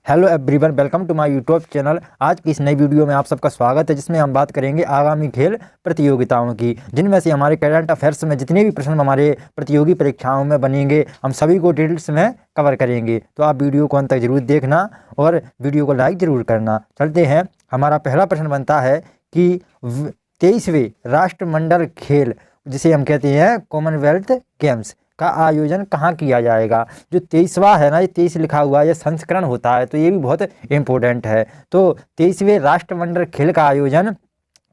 Hello everyone, welcome to my YouTube channel. आज की इस नई वीडियो में आप सबका स्वागत है, जिसमें हम बात करेंगे आगामी खेल प्रतियोगिताओं की, जिनमें से हमारे करंट अफेयर्स में जितने भी प्रश्न हमारे प्रतियोगी परीक्षाओं में बनेंगे, हम सभी को डिटेल्स में कवर करेंगे। तो आप वीडियो को अंत तक जरूर देखना और वीडियो को लाइक ज़रूर करना। चलते हैं। हमारा पहला प्रश्न बनता है कि 23वें राष्ट्रमंडल खेल, जिसे हम कहते हैं कॉमनवेल्थ गेम्स, का आयोजन कहाँ किया जाएगा। जो 23वां है ना, ये 23 लिखा हुआ है, ये संस्करण होता है, तो ये भी बहुत इम्पोर्टेंट है। तो 23वें राष्ट्रमंडल खेल का आयोजन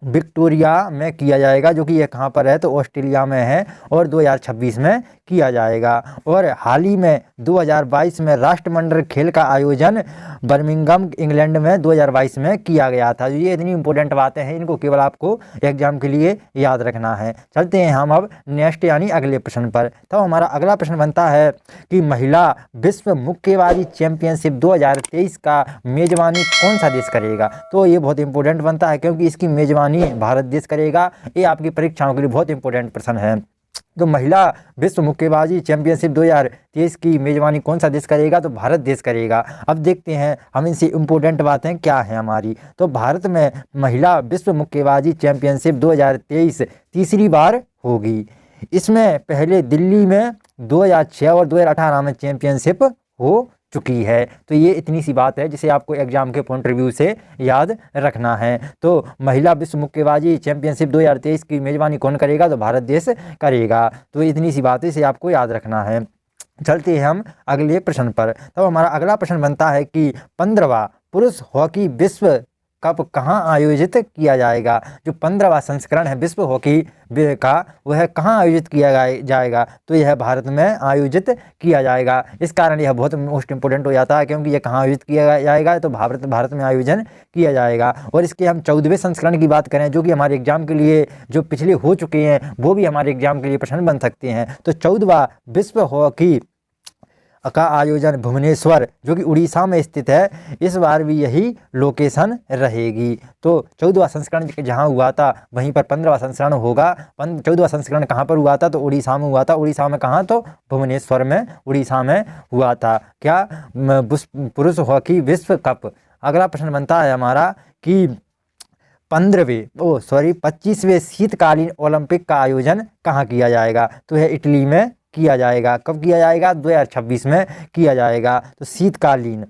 विक्टोरिया में किया जाएगा, जो कि ये कहाँ पर है, तो ऑस्ट्रेलिया में है, और 2026 में किया जाएगा। और हाल ही में 2022 में राष्ट्रमंडल खेल का आयोजन बर्मिंघम इंग्लैंड में 2022 में किया गया था। ये इतनी इंपॉर्टेंट बातें हैं, इनको केवल आपको एग्जाम के लिए याद रखना है। चलते हैं हम अब नेक्स्ट यानी अगले प्रश्न पर। तो हमारा अगला प्रश्न बनता है कि महिला विश्व मुक्केबाजी चैंपियनशिप 2023 का मेजबानी कौन सा देश करेगा। तो ये बहुत इंपॉर्टेंट बनता है, क्योंकि इसकी मेजबानी भारत देश करेगा। ये आपकी परीक्षाओं के लिए बहुत इंपॉर्टेंट प्रश्न है। तो महिला विश्व मुक्केबाजी चैंपियनशिप 2023 की मेजबानी कौन सा देश करेगा, तो भारत देश करेगा। अब देखते हैं हम इनसे इम्पोर्टेंट बातें क्या हैं हमारी। तो भारत में महिला विश्व मुक्केबाजी चैंपियनशिप 2023 तीसरी बार होगी। इसमें पहले दिल्ली में 2006 और 2018 में चैंपियनशिप हो चुकी है। तो ये इतनी सी बात है, जिसे आपको एग्जाम के पॉइंट रिव्यू से याद रखना है। तो महिला विश्व मुक्केबाजी चैंपियनशिप 2023 की मेजबानी कौन करेगा, तो भारत देश करेगा। तो इतनी सी बात है, इसे आपको याद रखना है। चलते हैं हम अगले प्रश्न पर। तो हमारा अगला प्रश्न बनता है कि 15वां पुरुष हॉकी विश्व कप कहाँ आयोजित किया जाएगा। जो 15वां संस्करण है विश्व हॉकी का, वह कहाँ आयोजित किया जाएगा, तो यह भारत में आयोजित किया जाएगा। इस कारण यह बहुत मोस्ट इंपोर्टेंट हो जाता है, क्योंकि यह कहाँ आयोजित किया जाएगा, तो भारत में आयोजन किया जाएगा। और इसके हम 14वें संस्करण की बात करें, जो कि हमारे एग्जाम के लिए जो पिछले हो चुके हैं, वो भी हमारे एग्जाम के लिए प्रश्न बन सकते हैं। तो 14वां विश्व हॉकी का आयोजन भुवनेश्वर, जो कि उड़ीसा में स्थित है, इस बार भी यही लोकेशन रहेगी। तो 14वां संस्करण जहां हुआ था, वहीं पर 15वां संस्करण होगा। 14वां संस्करण कहां पर हुआ था, तो उड़ीसा में हुआ था। उड़ीसा में कहां, तो भुवनेश्वर में, उड़ीसा में हुआ था। क्या पुरुष हॉकी विश्व कप। अगला प्रश्न बनता है हमारा कि 25वें शीतकालीन ओलंपिक का आयोजन कहाँ किया जाएगा, तो यह इटली में किया जाएगा। कब किया जाएगा, 2026 में किया जाएगा। तो शीतकालीन,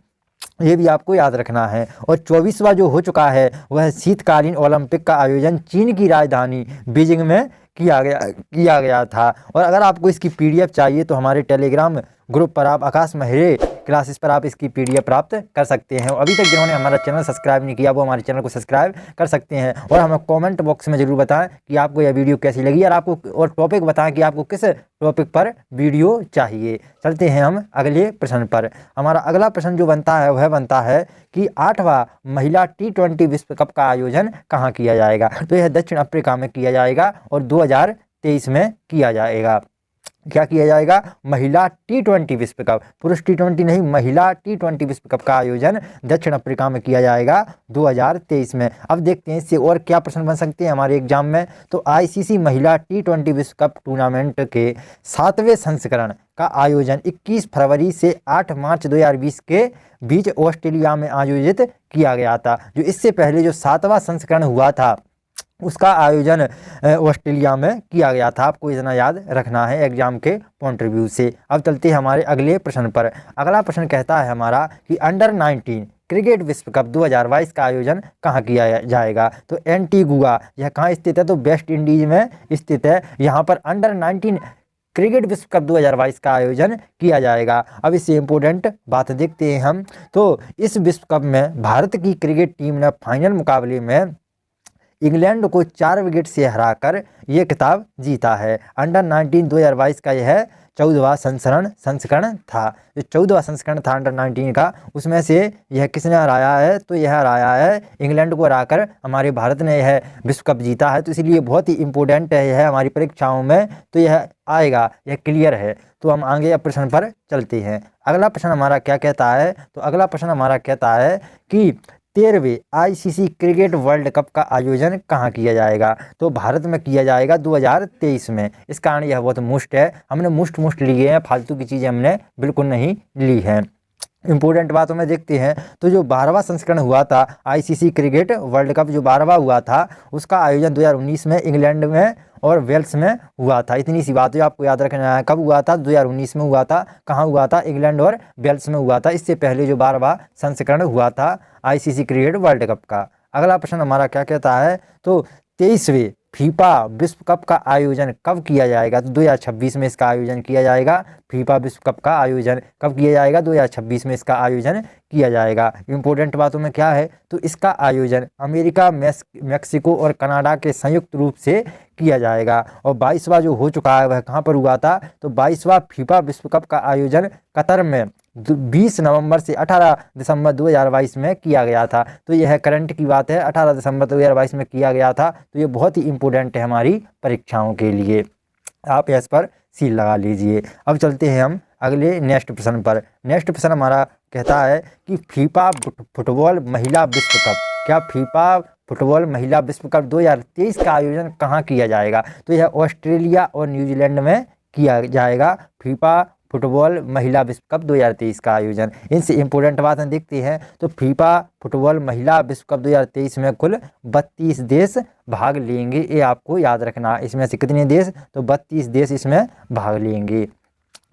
ये भी आपको याद रखना है। और 24वां जो हो चुका है, वह शीतकालीन ओलंपिक का आयोजन चीन की राजधानी बीजिंग में किया गया था। और अगर आपको इसकी PDF चाहिए, तो हमारे टेलीग्राम ग्रुप पर आप आकाश महरे क्लासेस पर आप इसकी PDF प्राप्त कर सकते हैं। अभी तक जिन्होंने हमारा चैनल सब्सक्राइब नहीं किया, वो हमारे चैनल को सब्सक्राइब कर सकते हैं। और हमें कमेंट बॉक्स में ज़रूर बताएं कि आपको यह वीडियो कैसी लगी, और टॉपिक बताएं कि आपको किस टॉपिक पर वीडियो चाहिए। चलते हैं हम अगले प्रश्न पर। हमारा अगला प्रश्न जो बनता है, वह बनता है कि 8वां महिला T20 विश्व कप का आयोजन कहाँ किया जाएगा। तो यह दक्षिण अफ्रीका में किया जाएगा, और 2023 में किया जाएगा। क्या किया जाएगा, महिला T20 विश्व कप, पुरुष T20 नहीं, महिला T20 विश्व कप का आयोजन दक्षिण अफ्रीका में किया जाएगा 2023 में। अब देखते हैं इससे और क्या प्रश्न बन सकते हैं हमारे एग्जाम में। तो ICC महिला T20 विश्व कप टूर्नामेंट के 7वें संस्करण का आयोजन 21 फरवरी से 8 मार्च 2020 के बीच ऑस्ट्रेलिया में आयोजित किया गया था। जो इससे पहले जो 7वां संस्करण हुआ था, उसका आयोजन ऑस्ट्रेलिया में किया गया था। आपको इतना याद रखना है एग्जाम के पॉइंट रिव्यू से। अब चलते हैं हमारे अगले प्रश्न पर। अगला प्रश्न कहता है हमारा कि अंडर 19 क्रिकेट विश्व कप 2022 का आयोजन कहाँ किया जाएगा। तो एंटीगुआ, यह कहाँ स्थित है, तो वेस्ट इंडीज में स्थित है। यहाँ पर अंडर 19 क्रिकेट विश्व कप 2022 का आयोजन किया जाएगा। अब इससे इम्पोर्टेंट बात देखते हैं हम। तो इस विश्व कप में भारत की क्रिकेट टीम ने फाइनल मुकाबले में इंग्लैंड को 4 विकेट से हराकर ये खिताब जीता है। अंडर 19 2022 का यह 14वां संस्करण था। जो 14वां संस्करण था अंडर 19 का, उसमें से यह किसने हराया है, तो यह हराया है इंग्लैंड को हराकर हमारे भारत ने यह विश्व कप जीता है। तो इसलिए बहुत ही इंपॉर्टेंट है यह हमारी परीक्षाओं में, तो यह आएगा, यह क्लियर है। तो हम आगे अब प्रश्न पर चलते हैं। अगला प्रश्न हमारा क्या कहता है, तो अगला प्रश्न हमारा कहता है कि 13वें ICC क्रिकेट वर्ल्ड कप का आयोजन कहाँ किया जाएगा। तो भारत में किया जाएगा 2023 में। इस कारण यह बहुत मुश्त है, हमने मुश्त लिए हैं, फालतू की चीज़ें हमने बिल्कुल नहीं ली हैं। इम्पोर्टेंट बातों में देखते हैं तो जो 12वां संस्करण हुआ था आईसीसी क्रिकेट वर्ल्ड कप जो 12वां हुआ था उसका आयोजन 2019 में इंग्लैंड में और वेल्स में हुआ था। इतनी सी बात है आपको याद रखना है। कब हुआ था? 2019 में हुआ था। कहाँ हुआ था? इंग्लैंड और वेल्स में हुआ था। इससे पहले जो 12वां संस्करण हुआ था आईसीसी क्रिकेट वर्ल्ड कप का। अगला प्रश्न हमारा क्या कहता है? तो 23वें फीफा विश्व कप का आयोजन कब किया जाएगा? तो 2026 में इसका आयोजन किया जाएगा। फीफा विश्व कप का आयोजन कब किया जाएगा? 2026 में इसका आयोजन किया जाएगा। इंपॉर्टेंट बातों में क्या है? तो इसका आयोजन अमेरिका, मैक्सिको और कनाडा के संयुक्त रूप से किया जाएगा। और 22वां जो हो चुका है वह कहाँ पर हुआ था? तो 22वां फीफा विश्व कप का आयोजन कतर में 20 नवंबर से 18 दिसंबर 2022 में किया गया था। तो यह करंट की बात है, 18 दिसंबर 2022 में किया गया था। तो ये बहुत ही इंपॉर्टेंट है हमारी परीक्षाओं के लिए, आप इस पर सील लगा लीजिए। अब चलते हैं हम अगले नेक्स्ट प्रश्न पर। नेक्स्ट प्रश्न हमारा कहता है कि फीफा फुटबॉल महिला विश्व कप, क्या फीफा फुटबॉल महिला विश्व कप 2023 का आयोजन कहाँ किया जाएगा? तो यह ऑस्ट्रेलिया और न्यूजीलैंड में किया जाएगा। फीफा फुटबॉल महिला विश्व कप 2023 का आयोजन। इनसे इंपॉर्टेंट बातें देखते हैं तो फीफा फुटबॉल महिला विश्व कप 2023 में कुल 32 देश भाग लेंगे। ये आपको याद रखना। इसमें से कितने देश? तो 32 देश इसमें भाग लेंगे।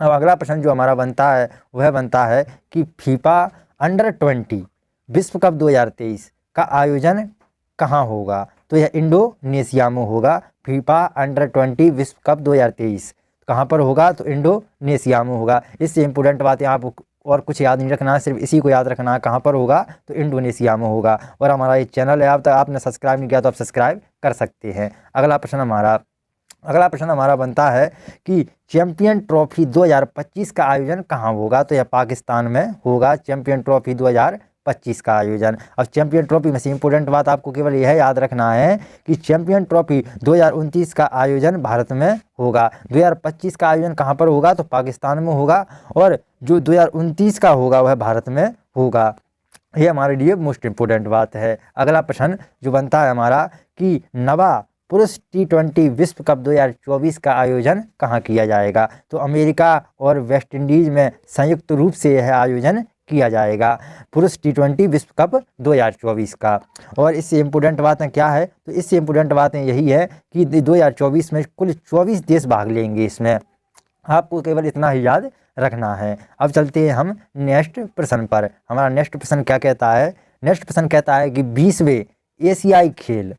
अब अगला प्रश्न जो हमारा बनता है वह बनता है कि फीफा अंडर 20 विश्व कप 2023 का आयोजन कहाँ होगा? तो यह इंडोनेशिया में होगा। फीफा अंडर 20 विश्व कप 2023 कहाँ पर होगा? तो इंडोनेशिया में होगा। इससे इंपॉर्टेंट बातें आप और कुछ याद नहीं रखना, सिर्फ इसी को याद रखना। कहाँ पर होगा? तो इंडोनेशिया में होगा। और हमारा ये चैनल है, अब तक आपने सब्सक्राइब नहीं किया तो आप सब्सक्राइब कर सकते हैं। अगला प्रश्न हमारा बनता है कि चैंपियन ट्रॉफी 2025 का आयोजन कहाँ होगा? तो यह पाकिस्तान में होगा। चैंपियन ट्रॉफी 2025 का आयोजन। अब चैंपियन ट्रॉफी में से इंपॉर्टेंट बात आपको केवल यह याद रखना है कि चैंपियन ट्रॉफी 2029 का आयोजन भारत में होगा। 2025 का आयोजन कहाँ पर होगा? तो पाकिस्तान में होगा। और जो 2029 का होगा वह भारत में होगा। ये हमारे लिए मोस्ट इम्पोर्टेंट बात है। अगला प्रश्न जो बनता है हमारा कि नवा पुरुष T20 विश्व कप 2024 का आयोजन कहाँ किया जाएगा? तो अमेरिका और वेस्ट इंडीज में संयुक्त रूप से यह आयोजन किया जाएगा, पुरुष T20 विश्व कप 2024 का। और इससे इम्पोर्टेंट बातें क्या है? तो इससे इम्पोर्टेंट बातें यही है कि 2024 में कुल 24 देश भाग लेंगे। इसमें आपको केवल इतना ही याद रखना है। अब चलते हैं हम नेक्स्ट प्रश्न पर। हमारा नेक्स्ट प्रश्न क्या कहता है? नेक्स्ट प्रश्न कहता है कि 20वें एशियाई खेल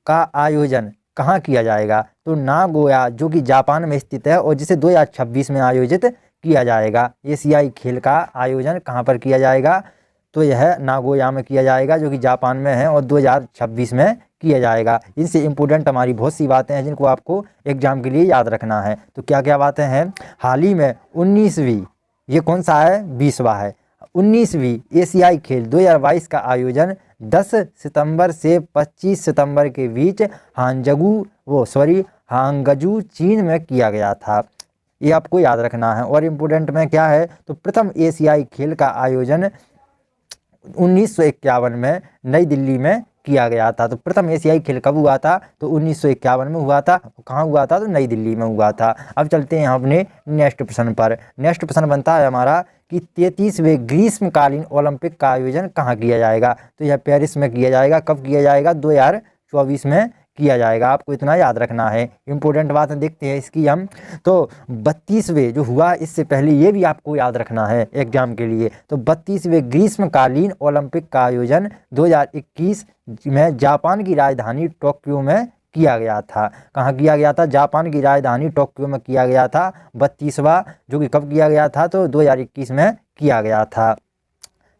का आयोजन कहाँ किया जाएगा? तो नागोया जो कि जापान में स्थित है और जिसे 2026 में आयोजित किया जाएगा। एशियाई खेल का आयोजन कहाँ पर किया जाएगा? तो यह नागोया में किया जाएगा जो कि जापान में है और 2026 में किया जाएगा। इनसे इम्पोर्टेंट हमारी बहुत सी बातें हैं जिनको आपको एग्जाम के लिए याद रखना है। तो क्या क्या बातें हैं? हाल ही में 19वीं, ये कौन सा है? 20वां है। 19वीं एशियाई खेल 2022 का आयोजन 10 सितंबर से 25 सितंबर के बीच हांगजू चीन में किया गया था। ये आपको याद रखना है। और इम्पोर्टेंट में क्या है? तो प्रथम एशियाई खेल का आयोजन 1951 में नई दिल्ली में किया गया था। तो प्रथम एशियाई खेल कब हुआ था? तो 1951 में हुआ था। कहाँ हुआ था? तो नई दिल्ली में हुआ था। अब चलते हैं अपने नेक्स्ट प्रश्न पर। नेक्स्ट प्रश्न बनता है हमारा कि 33वें ग्रीष्मकालीन ओलंपिक का आयोजन कहाँ किया जाएगा? तो यह पेरिस में किया जाएगा। कब किया जाएगा? 2024 में किया जाएगा। आपको इतना याद रखना है। इंपॉर्टेंट बातें देखते हैं इसकी हम। तो 32वें जो हुआ इससे पहले ये भी आपको याद रखना है एग्जाम के लिए। तो 32वें ग्रीष्मकालीन ओलंपिक का आयोजन 2021 में जापान की राजधानी टोक्यो में किया गया था। कहाँ किया गया था? जापान की राजधानी टोक्यो में किया गया था 32वां, जो कि कब किया गया था? तो 2021 में किया गया था।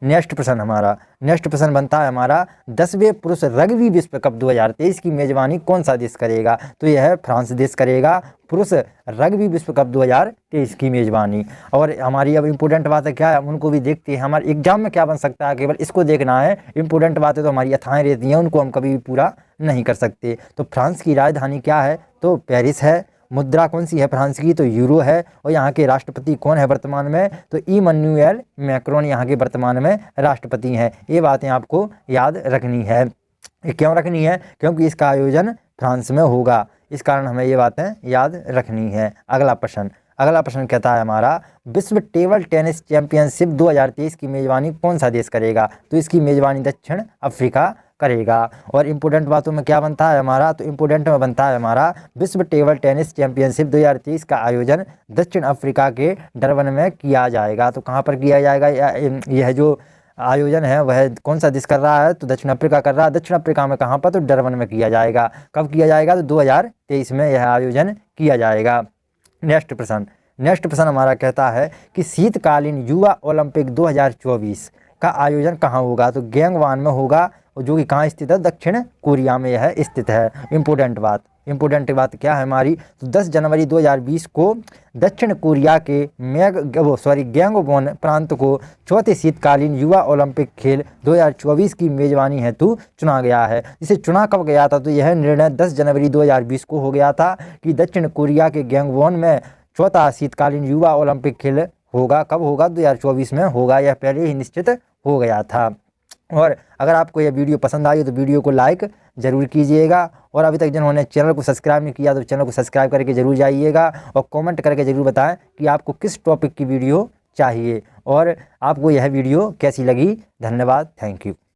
नेक्स्ट प्रश्न बनता है हमारा 10वें पुरुष रग्बी विश्व कप 2023 की मेजबानी कौन सा देश करेगा? तो यह है फ्रांस देश करेगा पुरुष रग्बी विश्व कप 2023 की मेजबानी। और हमारी अब इंपॉर्टेंट बातें क्या है उनको भी देखते हैं। हमारे एग्जाम में क्या बन सकता है केवल इसको देखना है। इंपॉर्टेंट बातें तो हमारी अथाएँ रहती हैं, उनको हम कभी भी पूरा नहीं कर सकते। तो फ्रांस की राजधानी क्या है? तो पेरिस है। मुद्रा कौन सी है फ्रांस की? तो यूरो है। और यहाँ के राष्ट्रपति कौन है वर्तमान में? तो इमैनुअल मैक्रोन यहाँ के वर्तमान में राष्ट्रपति हैं। ये बातें आपको याद रखनी है। ये क्यों रखनी है? क्योंकि इसका आयोजन फ्रांस में होगा, इस कारण हमें ये बातें याद रखनी है। अगला अगला प्रश्न कहता है हमारा, विश्व टेबल टेनिस चैंपियनशिप 2023 की मेज़बानी कौन सा देश करेगा? तो इसकी मेज़बानी दक्षिण अफ्रीका करेगा। और इम्पोर्टेंट बातों में क्या बनता है हमारा? तो इम्पोर्टेंट में बनता है हमारा, विश्व टेबल टेनिस चैंपियनशिप 2023 का आयोजन दक्षिण अफ्रीका के डरबन में किया जाएगा। तो कहाँ पर किया जाएगा? यह जो आयोजन है वह कौन सा देश कर रहा है? तो दक्षिण अफ्रीका कर रहा है। दक्षिण अफ्रीका में कहाँ पर? तो डरबन में किया जाएगा। कब किया जाएगा? तो 2023 में यह आयोजन किया जाएगा। नेक्स्ट प्रश्न हमारा कहता है कि शीतकालीन युवा ओलंपिक 2024 का आयोजन कहाँ होगा? तो गैंगवान में होगा, जो कि कहाँ स्थित है? दक्षिण कोरिया में यह स्थित है। इम्पोर्टेंट बात क्या है हमारी? तो 10 जनवरी 2020 को दक्षिण कोरिया के गैंगवॉन प्रांत को चौथे शीतकालीन युवा ओलंपिक खेल 2024 की मेजबानी हेतु चुना गया है। इसे चुना कब गया था? तो यह निर्णय 10 जनवरी 2020 को हो गया था कि दक्षिण कोरिया के गैंगवॉन में चौथा शीतकालीन युवा ओलंपिक खेल होगा। कब होगा? 2024 में होगा। यह पहले ही निश्चित हो गया था। और अगर आपको यह वीडियो पसंद आई तो वीडियो को लाइक ज़रूर कीजिएगा, और अभी तक जिन्होंने चैनल को सब्सक्राइब नहीं किया तो चैनल को सब्सक्राइब करके ज़रूर जाइएगा, और कमेंट करके ज़रूर बताएं कि आपको किस टॉपिक की वीडियो चाहिए और आपको यह वीडियो कैसी लगी। धन्यवाद, थैंक यू।